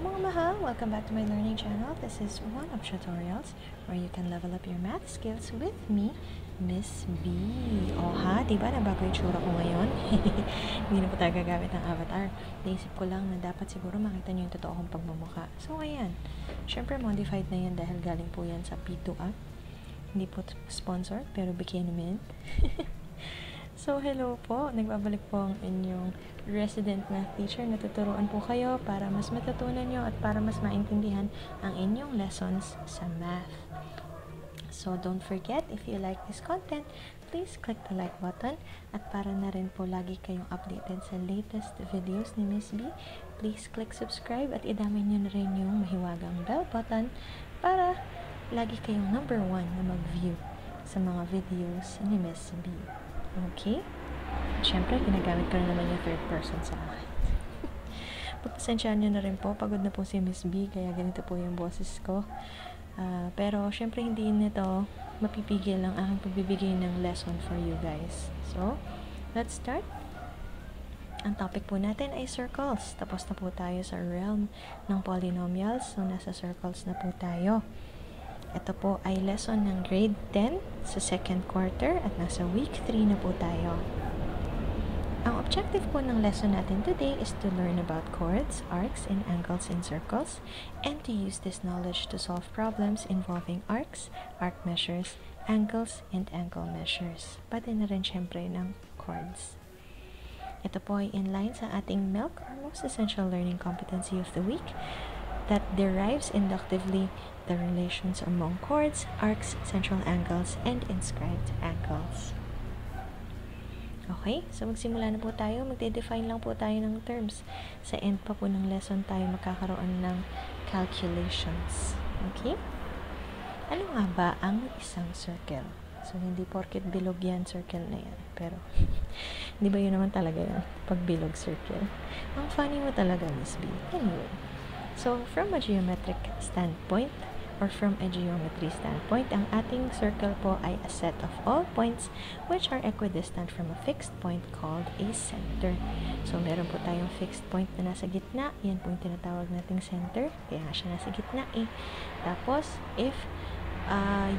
mga mahal! Welcome back to my learning channel. This is one of tutorials where you can level up your math skills with me, Miss B. O ha, diba nabago yung tsura ko ngayon? Hindi na po tayo gagamit ng avatar. Naisip ko lang na dapat siguro makita nyo yung totoo kong pagmumukha. So ayan, syempre modified na yan dahil galing po yan sa P2 app. Hindi po sponsor, pero bikini naman. So, hello po. Nagbabalik po ang inyong resident math teacher. Natuturuan po kayo para mas matutunan nyo at para mas maintindihan ang inyong lessons sa math. So, don't forget, if you like this content, please click the like button. At para na rin po lagi kayong updated sa latest videos ni Miss B, please click subscribe at idamay nyo na rin yung mahiwagang bell button para lagi kayong number 1 na mag-view sa mga videos ni Miss B. Okay? Siyempre, ginagamit ko na naman yung third person sa akin. Pagpasensyaan nyo na rin po, pagod na po si Miss B, kaya ganito po yung boses ko. Pero, siyempre, hindi nito mapipigil ang aking pagbibigay ng lesson for you guys. So, let's start. Ang topic po natin ay circles. Tapos na po tayo sa realm ng polynomials. So, nasa circles na po tayo. Ito po ay lesson ng grade 10 sa second quarter at nasa week 3 na po tayo. Ang objective po ng lesson natin today is to learn about chords, arcs, and angles in circles, and to use this knowledge to solve problems involving arcs, arc measures, angles, and angle measures. Pati na rin syempre ng chords. Ito po ay in line sa ating MILC, or most essential learning competency of the week, that derives inductively the relations among chords, arcs, central angles, and inscribed angles. Okay, so magsimula na po tayo. Magde-define lang po tayo ng terms. Sa end pa po ng lesson tayo magkakaroon ng calculations. Okay? Ano nga ba ang isang circle? So, hindi porket bilog yan, circle na yan. Pero, hindi ba yun naman talaga yan? Pag bilog circle. Ang funny mo talaga, Miss B. Anyway. So, from a geometric standpoint, or from a geometry standpoint, ang ating circle po ay a set of all points which are equidistant from a fixed point called a center. So, meron po tayong fixed point na nasa gitna. Yan po yung tinatawag nating center. Kaya nga siya nasa gitna eh. Tapos, if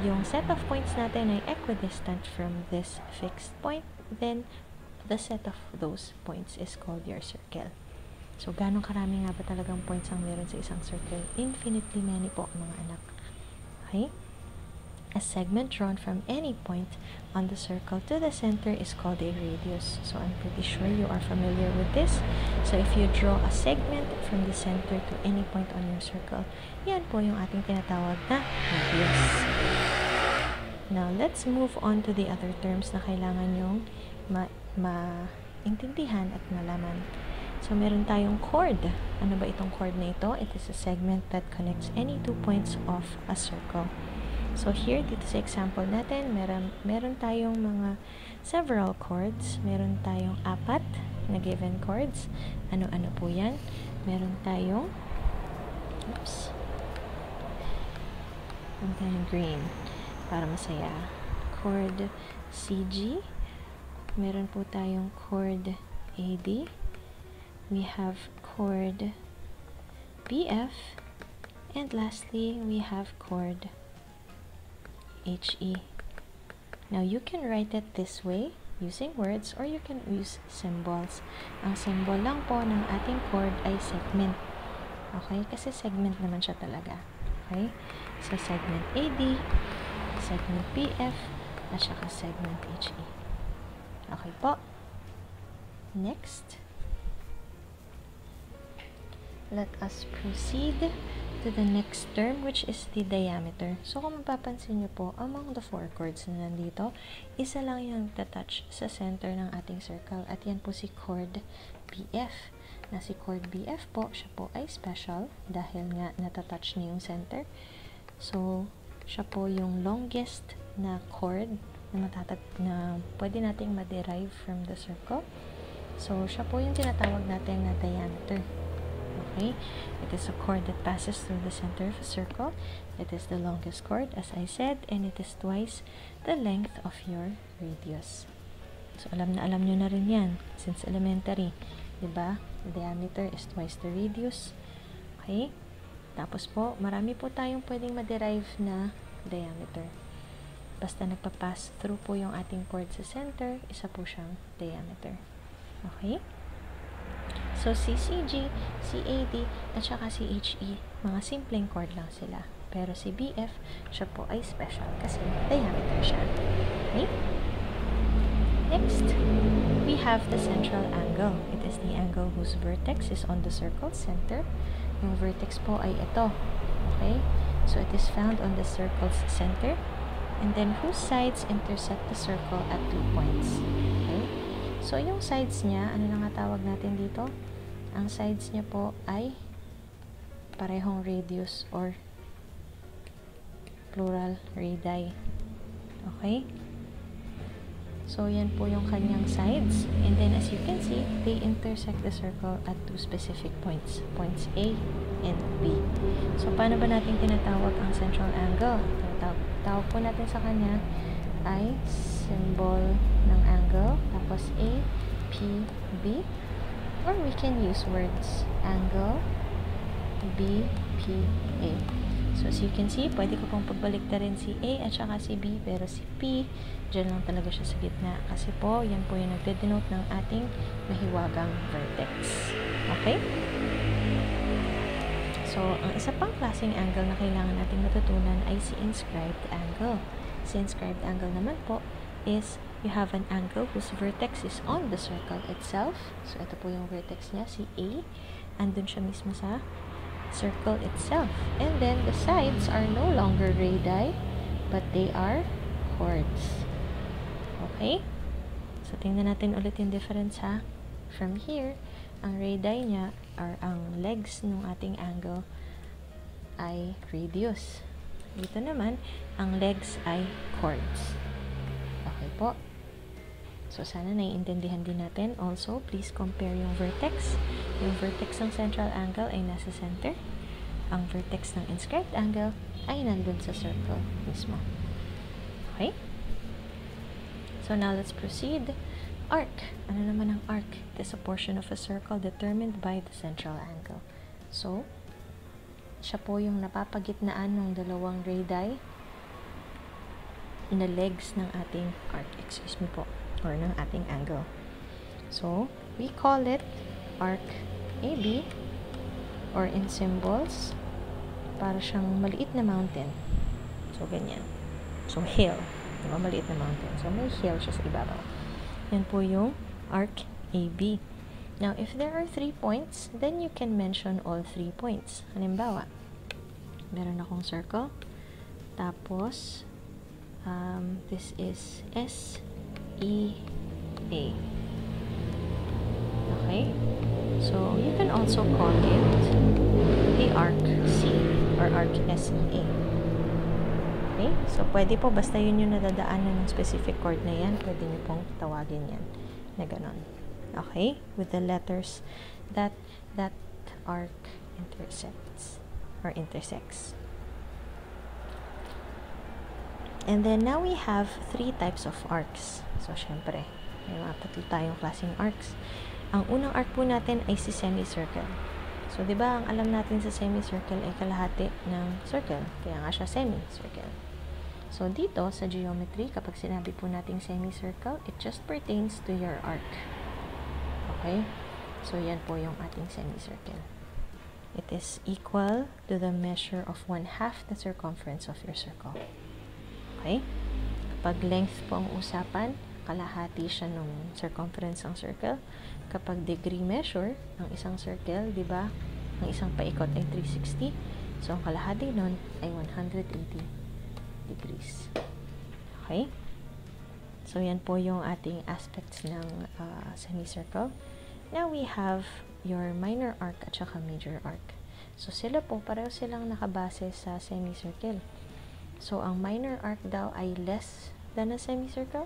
yung set of points natin ay equidistant from this fixed point, then the set of those points is called your circle. So, ganong karami nga ba talagang points ang meron sa isang circle? Infinitely many po, mga anak. Okay? A segment drawn from any point on the circle to the center is called a radius. So, I'm pretty sure you are familiar with this. So, if you draw a segment from the center to any point on your circle, yan po yung ating tinatawag na radius. Now, let's move on to the other terms na kailangan yung maintindihan at malaman. So, meron tayong chord. Ano ba itong chord na ito? It is a segment that connects any two points of a circle. So, here, dito sa example natin, meron tayong mga several chords. Meron tayong 4 na given chords. Ano-ano po yan? Meron tayong green para masaya. Chord CG. Meron po tayong chord AD. We have chord BF, and lastly, we have chord HE. Now, you can write it this way, using words, or you can use symbols. Ang symbol lang po ng ating chord ay segment. Okay? Kasi segment naman siya talaga. Okay? So, segment AD, segment BF, at saka segment HE. Okay po. Next. Let us proceed to the next term, which is the diameter. So, kung mapapansin nyo po, among the 4 chords na nandito, isa lang yung touch sa center ng ating circle. At yan po si chord BF. Na si chord BF po, siya po ay special dahil nga natatouch niya yung center. So, siya po yung longest na chord na pwede nating ma-derive from the circle. So, siya po yung tinatawag natin na diameter. Okay? It is a chord that passes through the center of a circle. It is the longest chord, as I said, and it is twice the length of your radius. So, alam nyo na rin yan since elementary. Diba? The diameter is twice the radius. Okay? Tapos po, marami po tayong pwedeng ma-derive na diameter. Basta nagpa-pass through po yung ating chord sa center, isa po siyang diameter. Okay? So, CCG, CAD, at saka CHE, mga simpleng chord lang sila. Pero si BF, siya po ay special kasi diameter siya. Okay? Next, we have the central angle. It is the angle whose vertex is on the circle center. Yung vertex po ay ito. Okay? So, it is found on the circle's center. And then, whose sides intersect the circle at 2 points. Okay? So, yung sides niya, ano na nga tawag natin dito? Ang sides niya po ay parehong radius or plural radii. Okay? So, yan po yung kanyang sides. And then, as you can see, they intersect the circle at 2 specific points. Points A and B. So, paano ba natin tinatawag ang central angle? Tawag po natin sa kanya ay symbol ng angle. Tapos A, P, B. Or we can use words. Angle, B, P, A. So, as you can see, pwede ko pong pagbaliktarin si A at saka si B, pero si P, dyan lang talaga siya sa gitna. Kasi po, yan po yung nagde-denote ng ating mahiwagang vertex. Okay? So, ang isa pang klaseng angle na kailangan natin matutunan ay si inscribed angle. Si inscribed angle naman po is you have an angle whose vertex is on the circle itself. So, ito po yung vertex niya, si A. Andun siya mismo sa circle itself. And then, the sides are no longer radii, but they are chords. Okay? So, tingnan natin ulit yung difference ha. From here, ang radii niya, or ang legs ng ating angle, ay radius. Dito naman, ang legs ay chords. Okay po? So, sana naiintindihan din natin. Also, please compare yung vertex. Yung vertex ng central angle ay nasa center. Ang vertex ng inscribed angle ay nandun sa circle mismo. Okay? So, now let's proceed. Arc. Ano naman ang arc? It is a portion of a circle determined by the central angle. So, siya po yung napapagitnaan ng dalawang radii na legs ng ating arc. Excuse me po. Or ng ating angle. So, we call it arc AB, or in symbols, para siyang maliit na mountain. So, ganyan. So, hill. Diba? Maliit na mountain. So, may hill siya sa ibabaw. Yan po yung arc AB. Now, if there are 3 points, then you can mention all 3 points. Halimbawa, meron akong circle. Tapos, this is S, E, A. Okay? So, you can also call it the arc C or arc SEA. Okay? So, pwede po, basta yun yung nadadaanan ng specific chord na yan, pwede nyo pong tawagin yan na ganon. Okay? With the letters that arc intersects or intersects. And then, now we have 3 types of arcs. So, syempre, may mga 3 tayong klaseng arcs. Ang unang arc po natin ay si semicircle. So, di ba, ang alam natin sa semicircle ay kalahati ng circle. Kaya nga siya semicircle. So, dito, sa geometry, kapag sinabi po nating semicircle, it just pertains to your arc. Okay? So, yan po yung ating semicircle. It is equal to the measure of 1/2 the circumference of your circle. Okay? Kapag length po ang usapan, kalahati siya ng circumference ng circle. Kapag degree measure ng isang circle, di ba? Ang isang paikot ay 360. So, ang kalahati nun ay 180 degrees. Okay? So, yan po yung ating aspects ng semicircle. Now, we have your minor arc at saka major arc. So, sila po, pareho silang nakabase sa semicircle. So, ang minor arc daw ay less than a semicircle.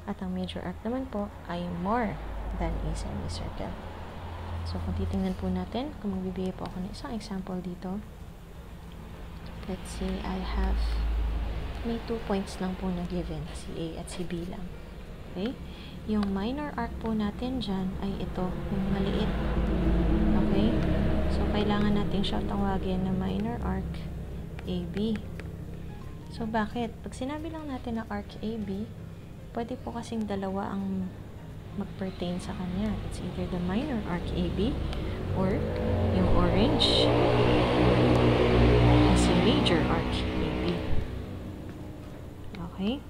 At ang major arc naman po ay more than a semicircle. So, kung titingnan po natin, kung magbibigay po ako ng isang example dito. Let's say I have, may 2 points lang po na given, si A at si B lang. Okay? Yung minor arc po natin dyan ay ito, yung maliit. Okay? So, kailangan natin siyang tawagin na minor arc AB. So, bakit? Pag sinabi lang natin na arc AB, pwede po kasing dalawa ang mag-pertain sa kanya. It's either the minor arc AB or yung orange is a major arc AB. Okay?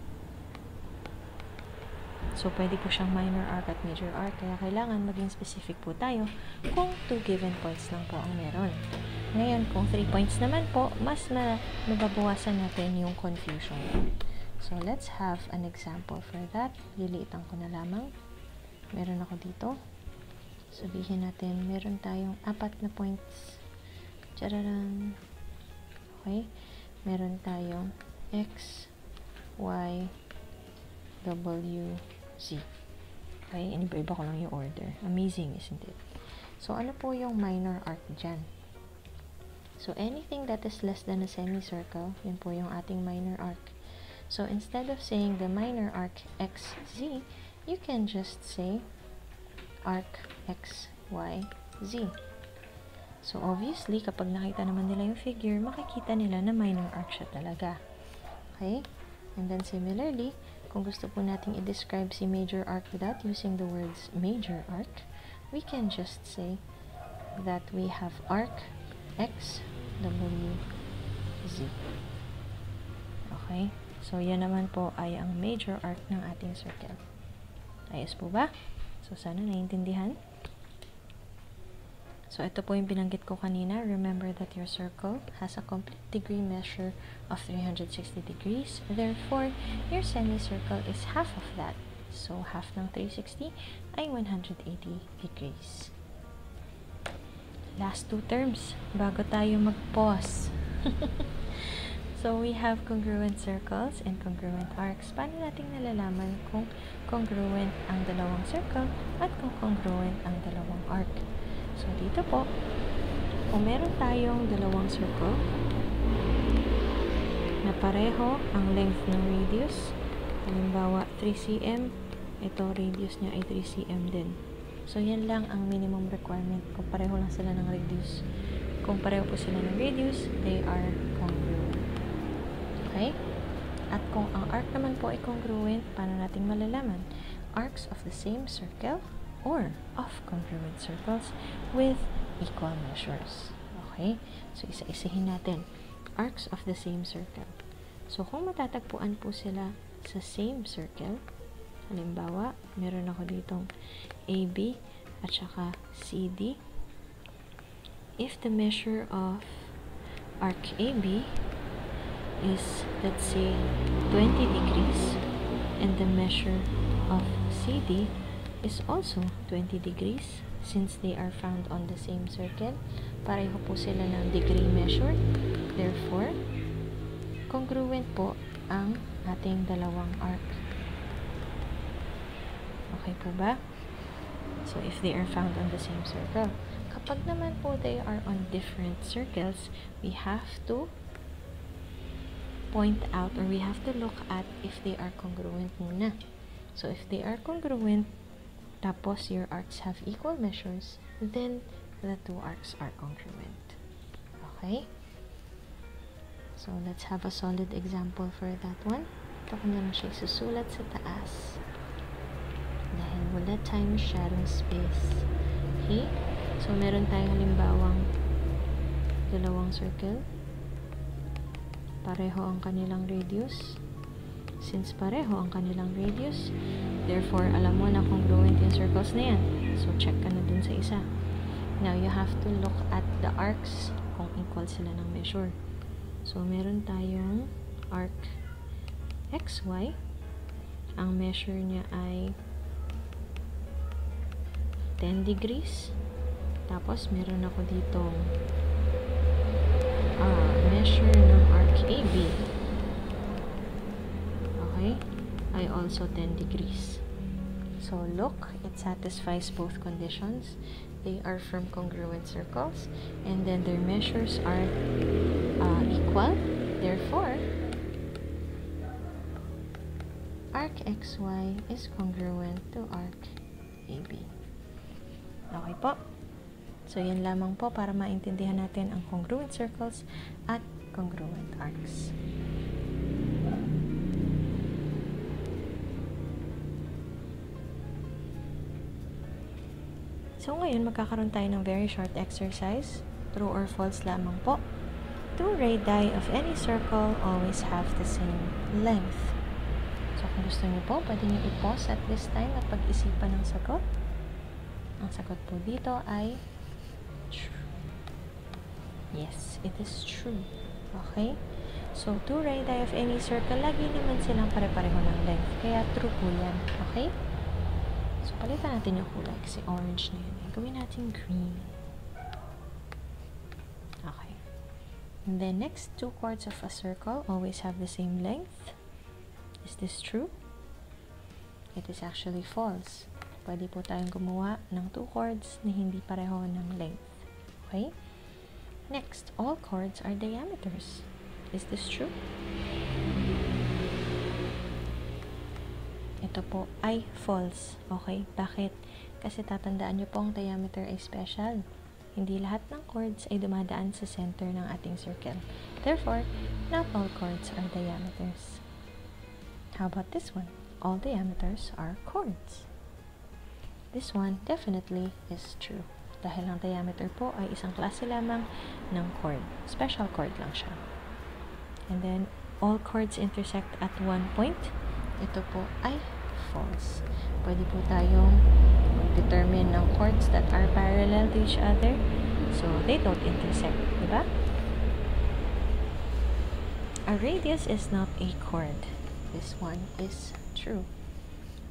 So, pwede po siyang minor arc at major arc. Kaya kailangan maging specific po tayo kung 2 given points lang po ang meron. Ngayon, kung 3 points naman po, mas mababawasan natin yung confusion. So, let's have an example for that. Liliitan ko na lamang. Meron ako dito. Sabihin natin, meron tayong 4 na points. Tararan! Okay? Meron tayong X, Y, W, Z. Okay? Iniba-iba ko lang yung order. Amazing, isn't it? So, ano po yung minor arc dyan? So, anything that is less than a semicircle, yun po yung ating minor arc. So, instead of saying the minor arc XZ, you can just say arc X, Y, Z. So, obviously, kapag nakita naman nila yung figure, makikita nila na minor arc siya talaga. Okay? And then, similarly, kung gusto po nating i-describe si major arc without using the words major arc, we can just say that we have arc X, W, Z. Okay? So, yan naman po ay ang major arc ng ating circle. Ayos po ba? So, sana naiintindihan. So, ito po yung binanggit ko kanina. Remember that your circle has a complete degree measure of 360 degrees. Therefore, your semicircle is half of that. So, half ng 360 ay 180 degrees. Last 2 terms bago tayo mag-pause. So, we have congruent circles and congruent arcs. Paano natin nalalaman kung congruent ang dalawang circle at kung congruent ang dalawang arc? So, dito po, kung meron tayong dalawang circle na pareho ang length ng radius, halimbawa 3 cm, ito radius niya ay 3 cm din. So, yan lang ang minimum requirement. Kung pareho lang sila ng radius. Kung pareho po sila ng radius, they are congruent. Okay? At kung ang arc naman po ay congruent, paano natin malalaman? Arcs of the same circle or of congruent circles with equal measures. Okay? So, isa-isahin natin. Arcs of the same circle. So, kung matatagpuan po sila sa same circle, halimbawa, meron ako ditong AB at saka CD. If the measure of arc AB is, let's say, 20 degrees and the measure of CD is also 20 degrees, since they are found on the same circle, pareho po sila ng degree measure. Therefore, congruent po ang ating dalawang arc. Okay po ba? So, if they are found on the same circle. Kapag naman po they are on different circles, we have to point out or we have to look at if they are congruent muna. So, if they are congruent, tapos your arcs have equal measures, then the 2 arcs are congruent. Okay? So, let's have a solid example for that one. Ito ko na lang siya isusulat sa taas. Dahil wala tayong masyadong space. Okay? So, meron tayong halimbawang dalawang circle. Pareho ang kanilang radius. Since pareho ang kanilang radius, therefore, alam mo na congruent yung circles na yan. So, check ka na dun sa isa. Now, you have to look at the arcs kung equal sila ng measure. So, meron tayong arc XY. Ang measure niya ay 10 degrees. Tapos, meron ako ditong measure ng arc AB. Okay? Ay also 10 degrees. So, look, it satisfies both conditions. They are from congruent circles, and then their measures are equal. Therefore, arc XY is congruent to arc AB. Okay po? So, yan lamang po para maintindihan natin ang congruent circles at congruent arcs. So, ngayon magkakaroon tayo ng very short exercise. True or false lamang po. Two radii of any circle always have the same length. So, kung gusto niyo po, pwede niyo i-pause at this time at pag-isipan ng sagot. Ang sagot po dito ay true. Yes, it is true. Okay? So, two radii of any circle, lagi naman silang pare-pareho ng length. Kaya true po yan. Okay? So, palitan natin yung kulay kasi orange na yun. Gawin natin green. Okay. And then, next, two chords of a circle always have the same length. Is this true? It is actually false. Pwede po tayong gumawa ng two chords na hindi pareho ng length. Okay? Next, all chords are diameters. Is this true? Ito po ay false. Okay? Bakit? Kasi tatandaan nyo po ang diameter ay special. Hindi lahat ng chords ay dumadaan sa center ng ating circle. Therefore, not all chords are diameters. How about this one? All diameters are chords. This one definitely is true. Dahil ang diameter po ay isang klase lamang ng chord. Special chord lang siya. And then, all chords intersect at one point. Ito po ay false. Pwede po tayong determine ng chords that are parallel to each other. So, they don't intersect. Diba? A radius is not a chord. This one is true.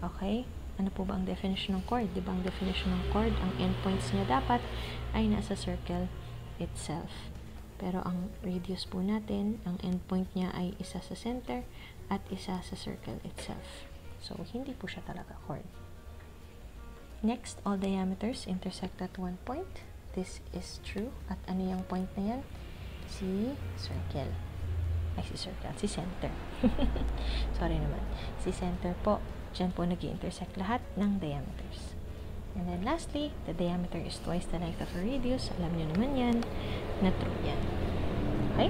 Okay? Ano po ba ang definition ng chord? Diba ang definition ng chord, ang endpoints niya dapat ay nasa circle itself. Pero ang radius po natin, ang endpoint niya ay isa sa center at isa sa circle itself. So, hindi po siya talaga chord. Next, all diameters intersect at one point. This is true. At ano yung point na yan? Si circle. Ay, si circle. Si center. Sorry naman. Si center po. Diyan po nag-intersect lahat ng diameters. And then lastly, the diameter is twice the length of a radius. Alam nyo naman yan, na true yan. Okay?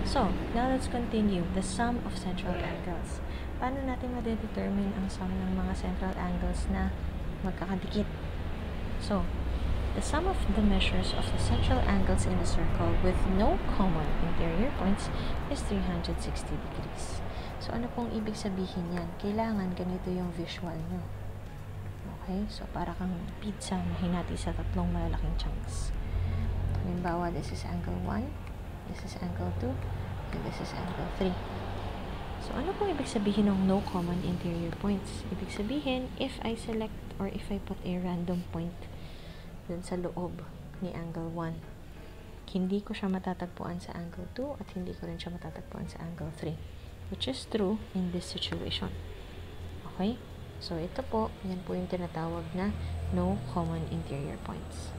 So, now let's continue. The sum of central angles. Paano natin ma-determine ang sum ng mga central angles na magkakadikit? So, the sum of the measures of the central angles in a circle with no common interior points is 360 degrees. So, ano pong ibig sabihin yan? Kailangan ganito yung visual nyo. Okay? So, para kang pizza na hinati sa tatlong malalaking chunks. Halimbawa, this is angle 1, this is angle 2, and this is angle 3. So, ano pong ibig sabihin ng no common interior points? Ibig sabihin, if I select or if I put a random point dun sa loob ni angle 1, hindi ko siya matatagpuan sa angle 2 at hindi ko rin siya matatagpuan sa angle 3. Which is true in this situation. Okay? So, ito po, yan po yung tinatawag na no common interior points.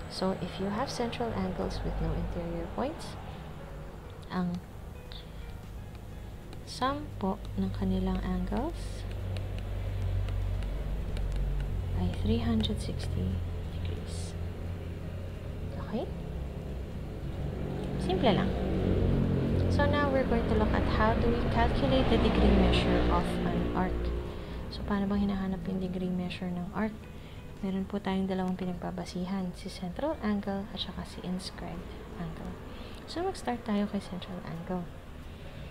So, if you have central angles with no interior points, ang sum po ng kanilang angles ay 360 degrees. Okay? Simple lang. So now we're going to look at how do we calculate the degree measure of an arc. So paano bang hinahanap yung degree measure ng arc? Meron po tayong dalawang pinagbabasihan, si central angle at saka si inscribed angle. So mag-start tayo kay central angle.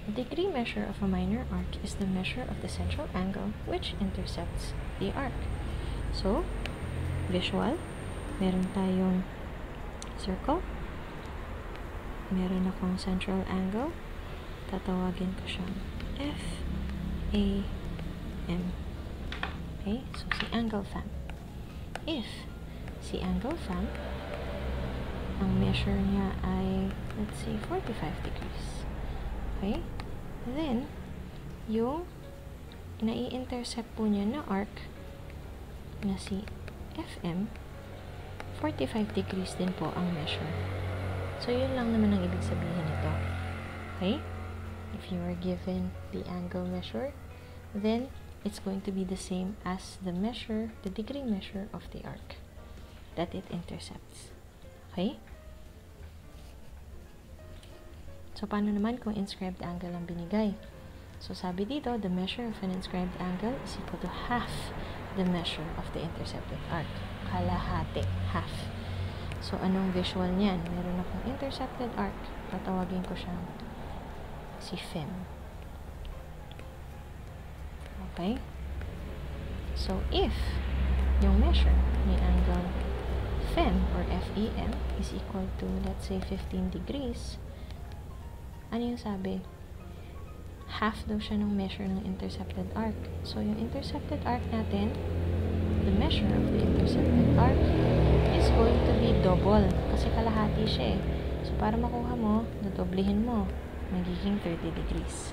The degree measure of a minor arc is the measure of the central angle which intercepts the arc. So, visual, meron tayong circle, meron akong central angle, tatawagin ko siyang F, A, M. Okay, so si angle fan. If si angle fan, ang measure niya ay, let's say, 45 degrees. Okay? Then, yung nai-intercept po niya na arc na si FM, 45 degrees din po ang measure. So, yun lang naman ang ibig sabihin nito. Okay? If you are given the angle measure, then it's going to be the same as the measure, the degree measure of the arc. that it intercepts. Okay? So, paano naman kung inscribed angle ang binigay? So, sabi dito, the measure of an inscribed angle is equal to half the measure of the intercepted arc. Kalahati, half. So, anong visual niyan? Meron akong intercepted arc. Tatawagin ko siyang si FEM. Okay? So, if yung measure ni angle FEM or FEM is equal to, let's say, 15 degrees, ano yung sabi? Half daw siya ng measure ng intercepted arc. So, yung intercepted arc natin, the measure of the intercepted arc is going to be double. Kasi kalahati siya eh. So, para makuha mo, dodoblihin mo. Magiging 30 degrees.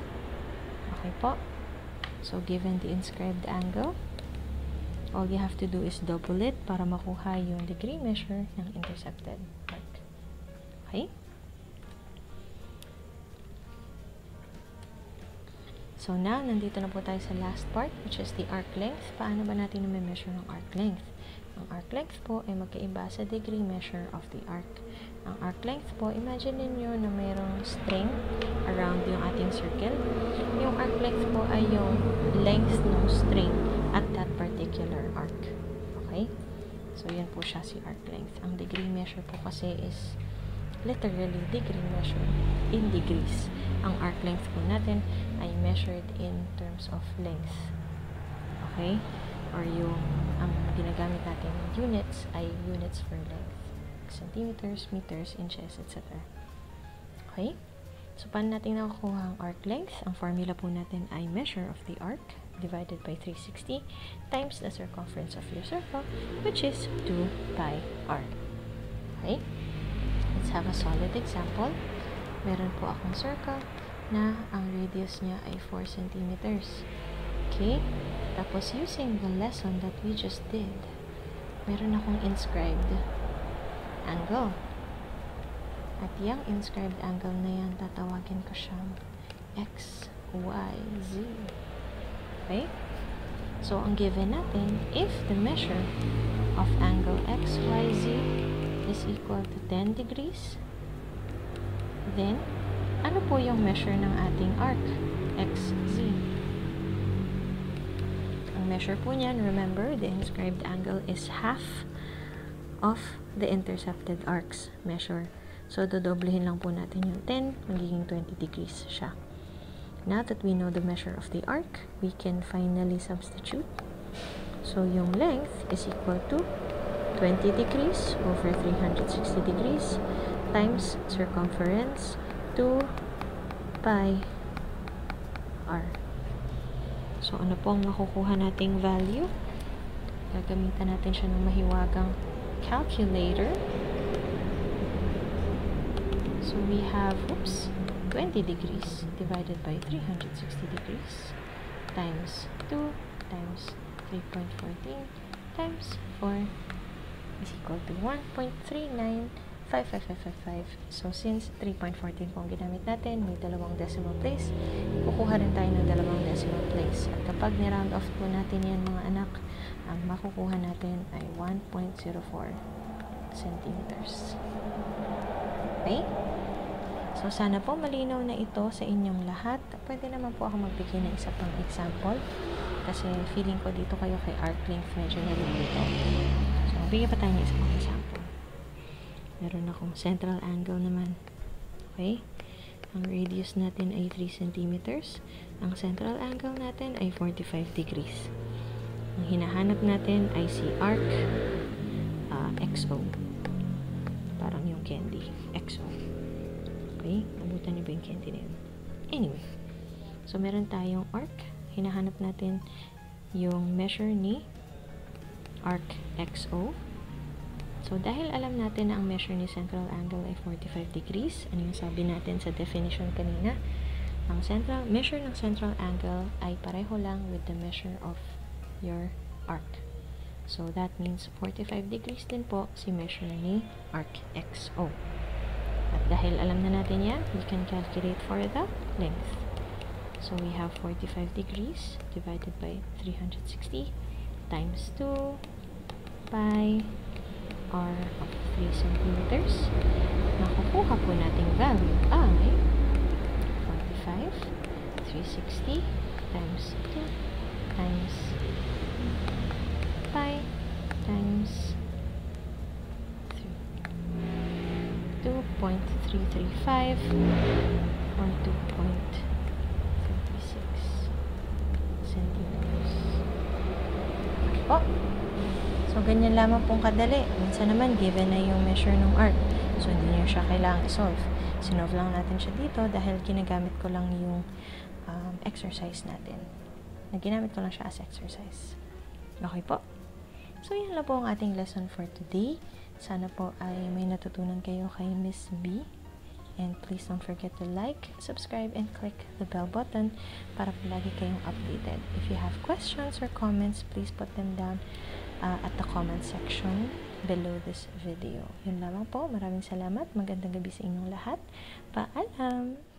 Okay po? So, given the inscribed angle, all you have to do is double it para makuha yung degree measure ng intercepted arc. Okay? So now, nandito na po tayo sa last part, which is the arc length. Paano ba natin na-measure ng arc length? Ang arc length po ay magkaiba sa degree measure of the arc. Ang arc length po, imagine niyo na mayroong string around yung ating circle. Yung arc length po ay yung length ng string at that particular arc. Okay? So, yan po siya si arc length. Ang degree measure po kasi is literally degree measure in degrees. Ang arc length po natin ay measured in terms of length. Okay? Or yung ang ginagamit natin units ay units for length. Centimeters, meters, inches, etc. Okay? So, paano natin nakukuha ang arc length? Ang formula po natin ay measure of the arc divided by 360 times the circumference of your circle, which is 2 pi r. Okay? Let's have a solid example. Meron po akong circle na ang radius niya ay 4 centimeters. Okay? Tapos, using the lesson that we just did, meron akong inscribed angle. At yung inscribed angle na yan, tatawagin ko siyang x, y, z. Okay? So, ang given natin, if the measure of angle x, y, z is equal to 10 degrees, then, ano po yung measure ng ating arc? X, Z. Ang measure po niyan, remember, the inscribed angle is half of the intercepted arc's measure. So, dodoblehin lang po natin yung 10, magiging 20 degrees siya. Now that we know the measure of the arc, we can finally substitute. So, yung length is equal to 20 degrees over 360 degrees times circumference 2 pi r. So, ano po ang makukuha nating value? Gagamitan natin siya ng mahiwagang calculator. So, we have, 20 degrees divided by 360 degrees times 2 times 3.14 times 4 is equal to 1.395555. So, since 3.14 po ang ginamit natin, may dalawang decimal place, kukuha rin tayo ng dalawang decimal place. At kapag ni-round off po natin yan, mga anak, ang makukuha natin ay 1.04 centimeters. Okay? So, sana po malinaw na ito sa inyong lahat. Pwede naman po ako magbigay ng isa pang example kasi feeling ko dito kayo kay arc length medyo nalilito. So, bigyan pa tayo ng isa pang example. Meron akong central angle naman. Okay? Ang radius natin ay 3 centimeters. Ang central angle natin ay 45 degrees. Ang hinahanap natin ay si arc XO. Parang yung candy. XO. Okay? Nabutan niyo ba yung candy na yun? Anyway. So, meron tayong arc. Hinahanap natin yung measure ni arc XO. So, dahil alam natin na ang measure ni central angle ay 45 degrees, ano yung sabi natin sa definition kanina? Ang measure ng central angle ay pareho lang with the measure of your arc. So, that means 45 degrees din po si measure ni arc XO. At dahil alam na natin yan, we can calculate for the length. So, we have 45 degrees divided by 360 times 2 pi r of 3 centimeters. Nakukuha po nating value ay 45, 360 times 2 times pi times 2.335 or 2.36 centimeters. Okay po. So, ganyan lamang pong kadali. Minsan naman, given na yung measure ng arc. So, hindi nyo siya kailangang isolve. Sinolve lang natin siya dito dahil ginagamit ko lang yung exercise natin. Ginamit ko lang siya as exercise. Okay po. So, yan lang po ang ating lesson for today. Sana po ay may natutunan kayo kay Miss B. And please don't forget to like, subscribe, and click the bell button para po lagi kayong updated. If you have questions or comments, please put them down at the comment section below this video. Yun lamang po. Maraming salamat. Magandang gabi sa inyong lahat. Paalam!